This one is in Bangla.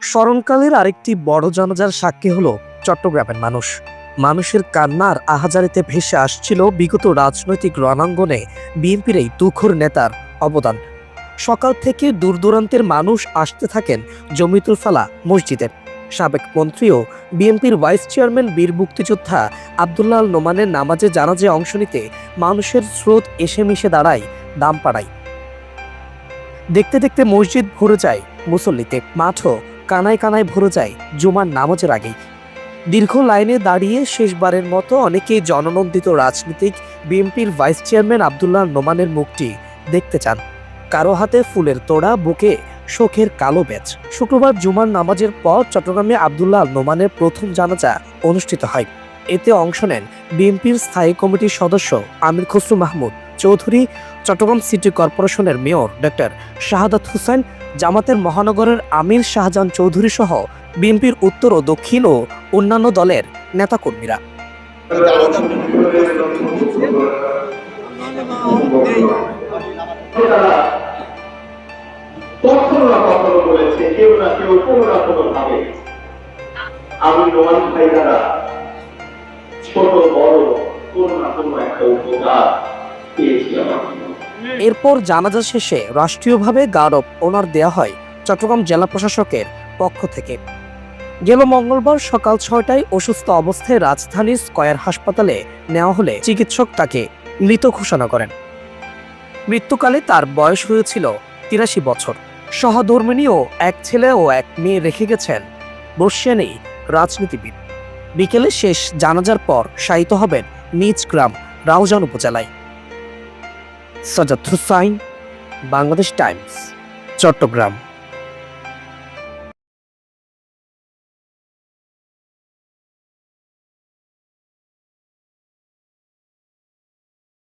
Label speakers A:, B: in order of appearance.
A: স্মরণকালের আরেকটি বড় জানাজার সাক্ষী হলো চট্টগ্রামের মানুষ। মানুষের কান্নার আহাজারিতে ভেসে আসছিল বিগত রাজনৈতিক রণাঙ্গনে বিএনপির এই তুখোর নেতার অবদান। সকাল থেকে দূর দূরান্তের মানুষ আসতে থাকেন জমিতুল ফালা মসজিদের। সাবেক মন্ত্রী ও বিএনপির ভাইস চেয়ারম্যান বীর মুক্তিযোদ্ধা আব্দুল্লাহ আল নোমানের নামাজে জানাজে অংশ নিতে মানুষের স্রোত এসে মিশে দাঁড়ায় দামপাড়ায়। দেখতে দেখতে মসজিদ ভরে যায় মুসল্লিতে, মাঠও কানায় কানায় ভরে যায় জুমার নামাজের আগেই। দীর্ঘ লাইনে দাঁড়িয়ে শেষবারের মতো অনেকেই জননন্দিত রাজনীতিক বিএনপির ভাইস চেয়ারম্যান আব্দুল্লাহ নোমানের মুখটি দেখতে চান। কারো হাতে ফুলের তোড়া, বুকে শোকের কালো ব্যাজ। শুক্রবার জুমার নামাজের পর চট্টগ্রামে আব্দুল্লাহ নোমানের প্রথম জানাজা অনুষ্ঠিত হয়। এতে অংশ নেন বিএনপির স্থায়ী কমিটির সদস্য আমির খসরু মাহমুদ চৌধুরী, চট্টগ্রাম সিটি কর্পোরেশনের মেয়র ডক্টর শাহাদাত হোসেন, জামাতের মহানগরের আমির শাহজাহান চৌধুরী সহ বিএনপির উত্তর ও দক্ষিণ ও অন্যান্য দলের নেতাকর্মীরা। এরপর জানাজা শেষে রাষ্ট্রীয়ভাবে গার্ড অব অনার দেয়া হয় চট্টগ্রাম জেলা প্রশাসকের পক্ষ থেকে। গেল মঙ্গলবার সকাল 6টায় অসুস্থ অবস্থায় রাজধানীর স্কয়ার হাসপাতালে নেওয়া হলে চিকিৎসক তাকে মৃত ঘোষণা করেন। মৃত্যুকালে তার বয়স হয়েছিল 83 বছর। সহধর্মিণী ও এক ছেলে ও এক মেয়ে রেখে গেছেন বর্ষিয়ান এই রাজনীতিবিদ। বিকেলে শেষ জানাজার পর শায়িত হবেন নিজ গ্রাম রাউজান উপজেলায়। সাজ্জাদ হোসাইন, বাংলাদেশ টাইমস, চট্টগ্রাম।